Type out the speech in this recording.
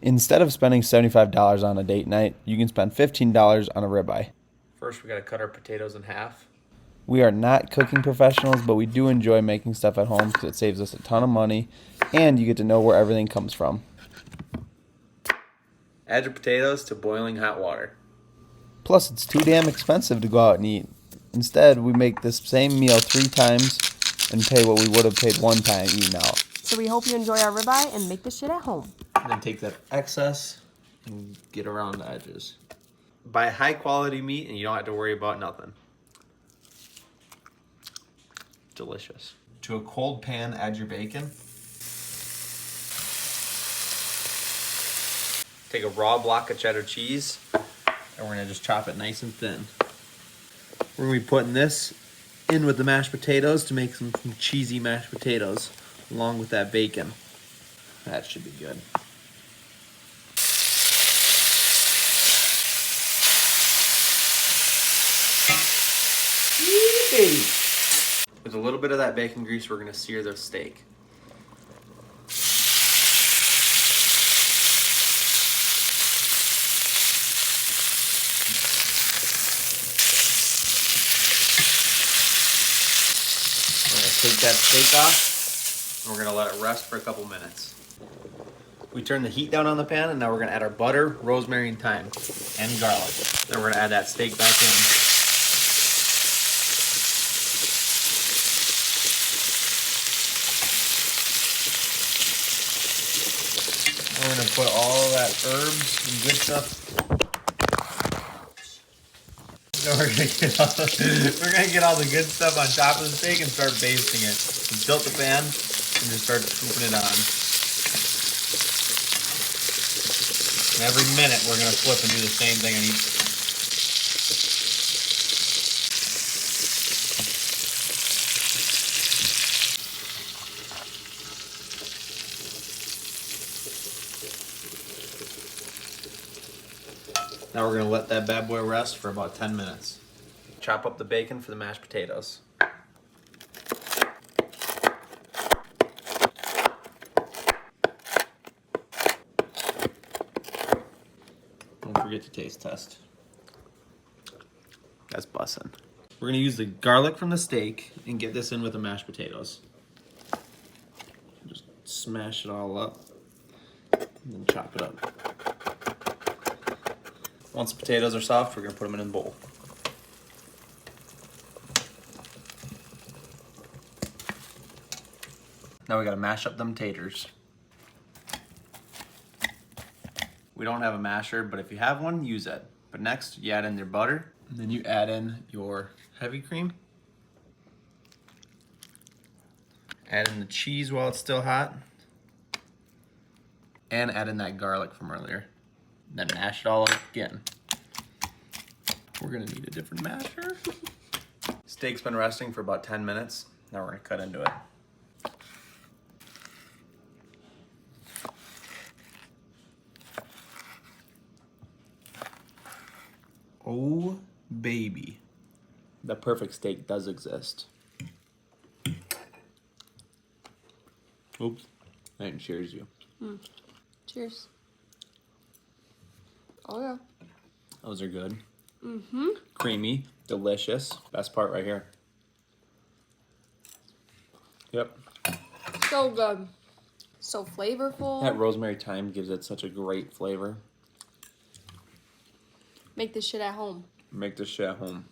Instead of spending $75 on a date night, you can spend $15 on a ribeye. First, we got to cut our potatoes in half. We are not cooking professionals, but we do enjoy making stuff at home because it saves us a ton of money, and you get to know where everything comes from. Add your potatoes to boiling hot water. Plus, it's too damn expensive to go out and eat. Instead, we make this same meal 3 times and pay what we would have paid one time eating out. So we hope you enjoy our ribeye and make this shit at home. And then take that excess and get around the edges. Buy high quality meat and you don't have to worry about nothing. Delicious. To a cold pan, add your bacon. Take a raw block of cheddar cheese and we're gonna just chop it nice and thin. We're gonna be putting this in with the mashed potatoes to make some cheesy mashed potatoes along with that bacon. That should be good. With a little bit of that bacon grease, we're gonna sear the steak. We're gonna take that steak off, and we're gonna let it rest for a couple minutes. We turn the heat down on the pan, and now we're gonna add our butter, rosemary, and thyme, and garlic. Then we're gonna add that steak back in. We're gonna put all that herbs and good stuff. No, we're gonna get all the good stuff on top of the steak and start basting it. So tilt the pan and just start scooping it on. And every minute we're gonna flip and do the same thing on each. Now we're gonna let that bad boy rest for about 10 minutes. Chop up the bacon for the mashed potatoes. Don't forget to taste test. That's bussin'. We're gonna use the garlic from the steak and get this in with the mashed potatoes. Just smash it all up and then chop it up. Once the potatoes are soft, we're gonna put them in a bowl. Now we gotta mash up them taters. We don't have a masher, but if you have one, use it. But next, you add in your butter, and then you add in your heavy cream. Add in the cheese while it's still hot. And add in that garlic from earlier. Then mash it all up again. We're gonna need a different masher. Steak's been resting for about 10 minutes. Now we're gonna cut into it. Oh, baby. The perfect steak does exist. Oops, I didn't cheers you. Cheers. Oh yeah. Those are good. Mm-hmm. Creamy, delicious. Best part right here. Yep. So good. So flavorful. That rosemary thyme gives it such a great flavor. Make this shit at home. Make this shit at home.